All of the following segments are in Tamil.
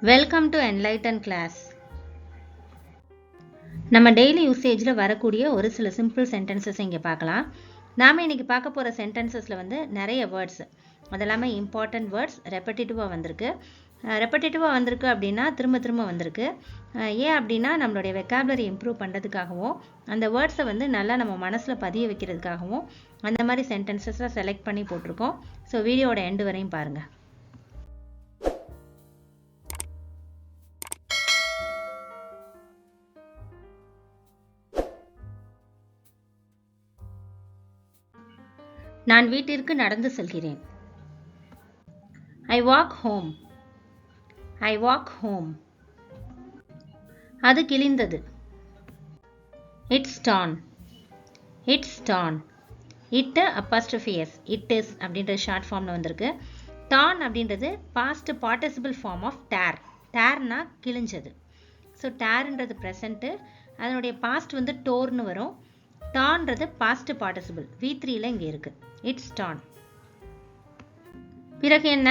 Welcome to Enlighten class. நம்ம டெய்லி யூசேஜில் வரக்கூடிய ஒரு சில சிம்பிள் சென்டென்சஸ் இங்கே பார்க்கலாம். நாம் இன்றைக்கி பார்க்க போகிற சென்டென்சஸில் நிறைய வேர்ட்ஸ், அதெல்லாமே இம்பார்ட்டண்ட் வேர்ட்ஸ் ரெப்படேட்டிவாக வந்திருக்கு அப்படின்னா திரும்ப வந்திருக்கு. ஏன் அப்படின்னா நம்மளுடைய வெக்காபுலரி இம்ப்ரூவ் பண்ணுறதுக்காகவும் அந்த வேர்ட்ஸை நல்லா நம்ம மனசில் பதிய வைக்கிறதுக்காகவும் அந்த மாதிரி சென்டென்சஸை செலக்ட் பண்ணி போட்டிருக்கோம். ஸோ வீடியோட எண்டு வரையும் பாருங்கள். நான் வீட்டிற்கு நடந்து செல்கிறேன். I walk home. I walk home. அது கிழிந்தது. It's torn. It's torn. It apostrophe s. It is அப்படின்ற ஷார்ட் ஃபார்மில் வந்திருக்கு. torn அப்படின்றது past participle form of tear. tearனா கிழிஞ்சது. ஸோ tearன்றது ப்ரெசண்ட்டு, அதனுடைய பாஸ்ட் டோர்னு வரும். tornறது பாஸ்ட் பார்ட்டிசிபிள் V3ல இங்கே இருக்குது. It's torn. பிறகு என்ன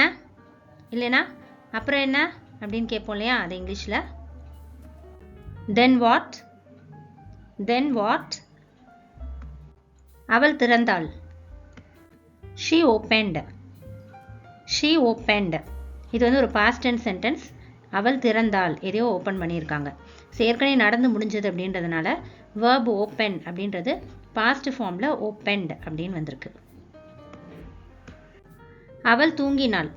இல்லைனா அப்புறம் என்ன அப்படின்னு கேட்போம் இல்லையா, அது இங்கிலீஷில் then what. then what. அவள் திறந்தாள். she opened. she opened. இது ஒரு past tense sentence. அவள் திறந்தாள், எதையோ ஓப்பன் பண்ணியிருக்காங்க. ஏற்கனவே நடந்து முடிஞ்சது அப்படின்றதுனால verb open அப்படின்றது past ஃபார்மில் opened அப்படின்னு வந்திருக்கு. அவள் தூங்கினாள்,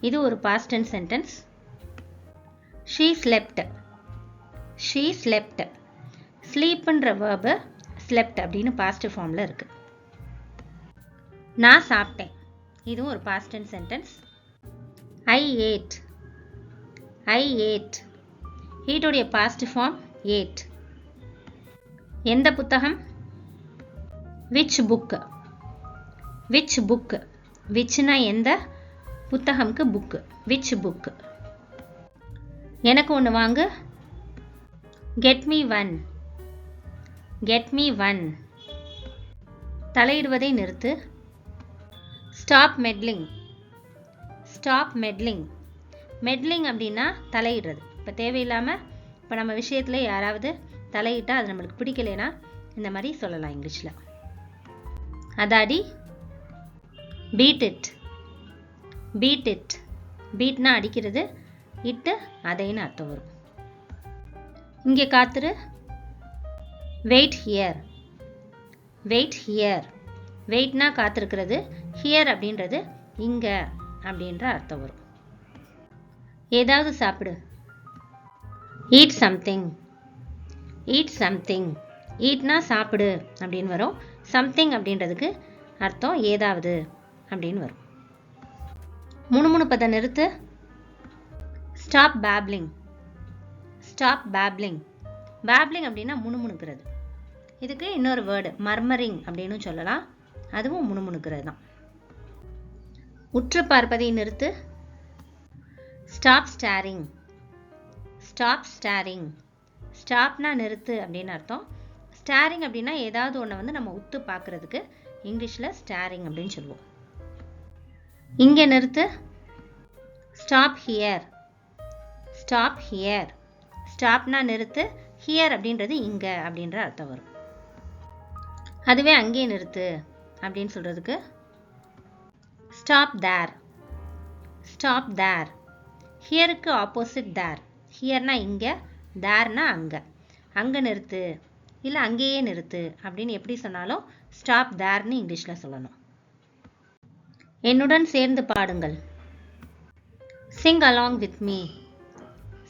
இது ஒரு past tense sentence. she slept. she slept. sleepன்ற verb slept அப்படின்னு past ஃபார்மில் இருக்கு. நான் சாப்பிட்டேன், இதுவும் ஒரு past tense sentence. I ate. I ate. ஈட்டோடைய past ஃபார்ம் ate. எந்த புத்தகம்? which book. which book. whichனா எந்த, புத்தகம்க்கு book. which book. எனக்கு ஒன்று வாங்கு. get me one. get me one. தலையிடுவதை நிறுத்து. stop meddling. stop meddling. meddling அப்படின்னா தலையிடுறது. இப்போ தேவையில்லாமல் இப்போ நம்ம விஷயத்தில் யாராவது தலையிட்டால் அது நம்மளுக்கு பிடிக்கலைன்னா இந்த மாதிரி சொல்லலாம் இங்கிலீஷில். அதாடி. beat it. beat it. beatனா அடிக்கிறது, இட்டு அதைன்னு அர்த்தம் வரும். இங்கே காத்துரு. wait here. wait here. வெயிட்னா காத்திருக்கிறது, ஹியர் அப்படின்றது இங்கே அப்படின்ற அர்த்தம் வரும். ஏதாவது சாப்பிடு. eat something. eat something. eatனா சாப்பிடு அப்படின்னு வரும். something அப்படின்றதுக்கு அர்த்தம் ஏதாவது அப்படின்னு வரும். முணுமுணுப்பதை நிறுத்து. stop babbling. stop babbling. babbling அப்படின்னா முணுமுணுக்கிறது. இதுக்கு இன்னொரு வேர்டு மர்மரிங் அப்படின்னு சொல்லலாம், அதுவும் முணுமுணுக்கிறது தான். உற்று பார்ப்பதை நிறுத்து. stop staring. stop staring. ஸ்டாப்னா நிறுத்து அப்படின்னு அர்த்தம். ஸ்டாரிங் அப்படின்னா ஏதாவது ஒன்று நம்ம உத்து பார்க்குறதுக்கு இங்கிலீஷில் ஸ்டாரிங் அப்படின்னு சொல்லுவோம். இங்கே நிறுத்து. Stop here. Stop here. ஸ்டாப்னா நிறுத்து, ஹியர் அப்படின்றது இங்கே அப்படின்ற அர்த்தம் வரும். அதுவே அங்கே நிறுத்து அப்படின்னு சொல்கிறதுக்கு ஸ்டாப் தேர். Stop there. ஹியருக்கு ஆப்போசிட் தேர். ஹியர்னா இங்கே, தேர்னா அங்கே. அங்கே நிறுத்து இல்லை அங்கேயே நிறுத்து அப்படின்னு எப்படி சொன்னாலும் ஸ்டாப் தேர்னு இங்கிலீஷில் சொல்லணும். என்னுடன் சேர்ந்து பாடுங்கள். sing along with me.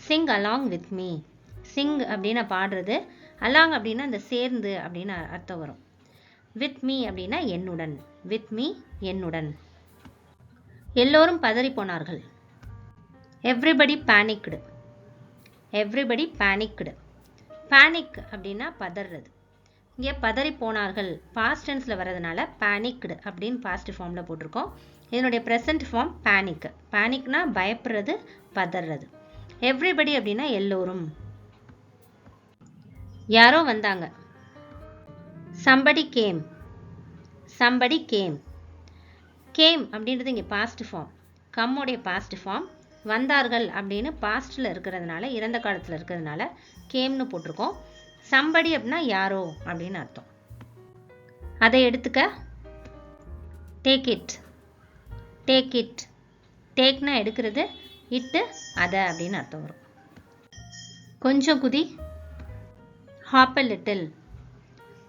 sing along with me. sing அப்படின்னா பாடுறது, along அப்படின்னா அந்த சேர்ந்து அப்படின்னு அர்த்தம் வரும். with me அப்படின்னா என்னுடன். with me என்னுடன். எல்லோரும் பதறி போனார்கள். everybody panicked. everybody panicked. panic அப்படின்னா பதறது. இங்கே பதறி போனார்கள் பாஸ்ட் டென்ஸில் வரதுனால panicked அப்படின்னு பாஸ்ட் ஃபார்மில் போட்டிருக்கோம். இதனுடைய ப்ரெசன்ட் ஃபார்ம் panic. panicனா பயப்படுறது, பதறது. everybody அப்படின்னா எல்லோரும். யாரோ வந்தாங்க. somebody came. somebody came. came அப்படின்றது இங்கே பாஸ்ட் ஃபார்ம். கம்முடைய பாஸ்ட் ஃபார்ம் வந்தார்கள் அப்படின்னு பாஸ்டில் இருக்கிறதுனால, இறந்த காலத்தில் இருக்கிறதுனால கேம்னு போட்டிருக்கோம். சம்படி அப்படின்னா யாரோ அப்படின்னு அர்த்தம். அதை எடுத்துக்க. Take it, take it. டேக்னா எடுக்கிறது, இட்டு அதை அப்படின்னு அர்த்தம் வரும். கொஞ்சம் குதி. Hop a little,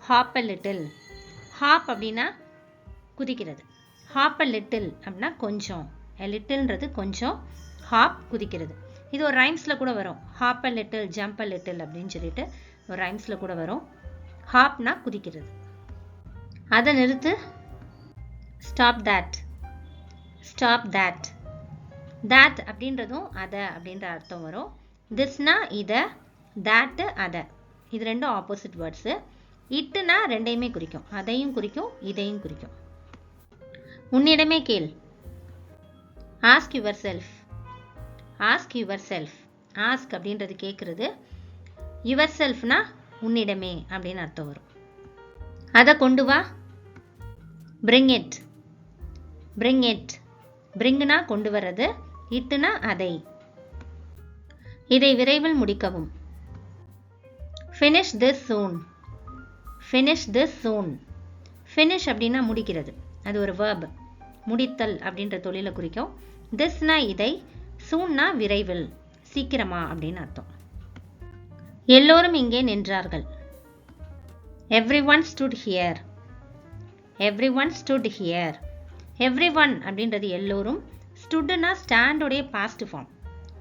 hop a little. Hop அப்படின்னா குதிக்கிறது. ஹாப் அ லிட்டில் அப்படின்னா கொஞ்சம். லிட்டில்ன்றது கொஞ்சம், ஹாப் குதிக்கிறது. இது ஒரு ரைம்ஸில் கூட வரும். Hop a little, jump a little அப்படின்னு சொல்லிட்டு ஒரு ரைம்ஸில் கூட வரும். ஹாப்னா குதிக்கிறது. அதை நிறுத்து. Stop that, stop that. That அப்படின்றதும் அதை அப்படின்ற அர்த்தம் வரும். திஸ்னா இதை, தேட்டு அதை. இது ரெண்டும் ஆப்போசிட் வேர்ட்ஸு. இட்டுனா ரெண்டையுமே குறிக்கும். அதையும் குறிக்கும், இதையும் குறிக்கும். உன்னிடமே கேள். Ask your self, ask your self. Ask அப்படின்றது கேட்குறது. யுவர் செல்ஃப்னா உன்னிடமே அப்படின்னு அர்த்தம் வரும். அதை கொண்டு வா. Bring it, bring it. பிரிங்னா கொண்டு வர்றது, இட்டுனா அதை. இதை விரைவில் முடிக்கவும். Finish this soon, finish this soon. Finish அப்படின்னா முடிக்கிறது, அது ஒரு verb. முடித்தல் அப்படின்ற தொழிலை குறிக்கும். திஸ்னா இதை, சூன்னா விரைவில், சீக்கிரமா அப்படின்னு அர்த்தம். எல்லோரும் இங்கே நின்றார்கள். Everyone stood here, everyone stood here. Everyone அப்படின்றது எல்லோரும். ஸ்டுட்னா ஸ்டாண்டுடைய பாஸ்ட் ஃபார்ம்,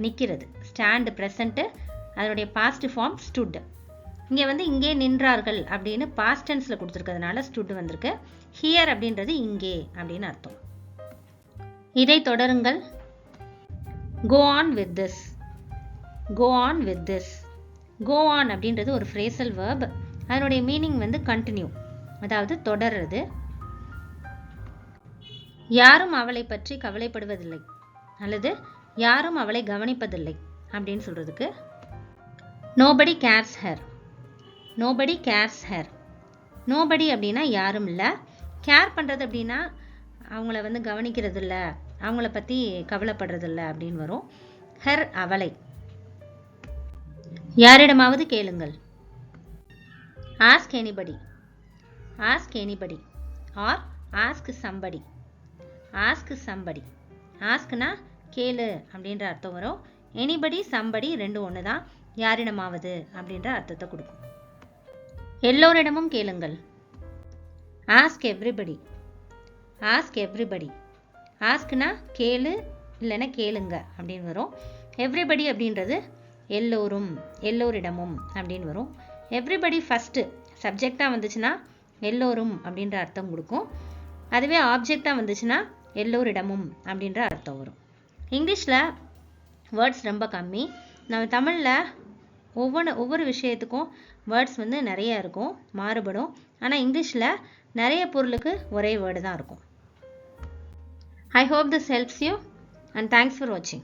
நிற்கிறது. ஸ்டாண்டு ப்ரெசண்ட்டு, அதனுடைய பாஸ்ட் ஃபார்ம் ஸ்டுட். இங்கே வந்து இங்கே நின்றார்கள் அப்படின்னு பாஸ்ட் டென்ஸில் கொடுத்துருக்கிறதுனால ஸ்டுட் வந்திருக்கு. ஹியர் அப்படின்றது இங்கே அப்படின்னு அர்த்தம். இதை தொடருங்கள். Go on with this, go on with this. Go on அப்படின்றது ஒரு ஃப்ரேசல் verb. அதனுடைய மீனிங் வந்து கண்டினியூ, அதாவது தொடர்றது. யாரும் அவளை பற்றி கவலைப்படுவதில்லை அல்லது யாரும் அவளை கவனிப்பதில்லை அப்படின்னு சொல்றதுக்கு nobody CARES her, nobody CARES her. Nobody அப்படின்னா யாரும் இல்லை. கேர் பண்ணுறது அப்படின்னா அவங்கள வந்து கவனிக்கிறது இல்லை, அவங்கள பற்றி கவலைப்படுறது இல்லை அப்படின்னு வரும். ஹர் அவளை. யாரிடமாவது கேளுங்கள். Ask anybody, ask anybody or ask somebody, ask somebody. ஆஸ்க்னா கேளு அப்படின்ற அர்த்தம் வரும். எனிபடி சம்படி ரெண்டும் ஒன்று தான். யாரிடமாவது அப்படின்ற அர்த்தத்தை கொடுக்கும். எல்லோரிடமும் கேளுங்கள். Ask everybody, ask everybody. ஆஸ்க்னா கேளு இல்லைன்னா கேளுங்க அப்படின்னு வரும். எவ்ரிபடி அப்படின்றது எல்லோரும், எல்லோரிடமும் அப்படின்னு வரும். எவ்ரிபடி ஃபஸ்ட்டு சப்ஜெக்டாக வந்துச்சுன்னா எல்லோரும் அப்படின்ற அர்த்தம் கொடுக்கும். அதுவே ஆப்ஜெக்டாக வந்துச்சுன்னா எல்லோரிடமும் அப்படின்ற அர்த்தம் வரும். இங்கிலீஷில் வேர்ட்ஸ் ரொம்ப கம்மி. நம்ம தமிழில் ஒவ்வொரு விஷயத்துக்கும் வேர்ட்ஸ் வந்து நிறைய இருக்கும், மாறுபடும். ஆனால் இங்கிலீஷில் நிறைய பொருளுக்கு ஒரே வேர்டு தான் இருக்கும். I hope this helps you and thanks for watching.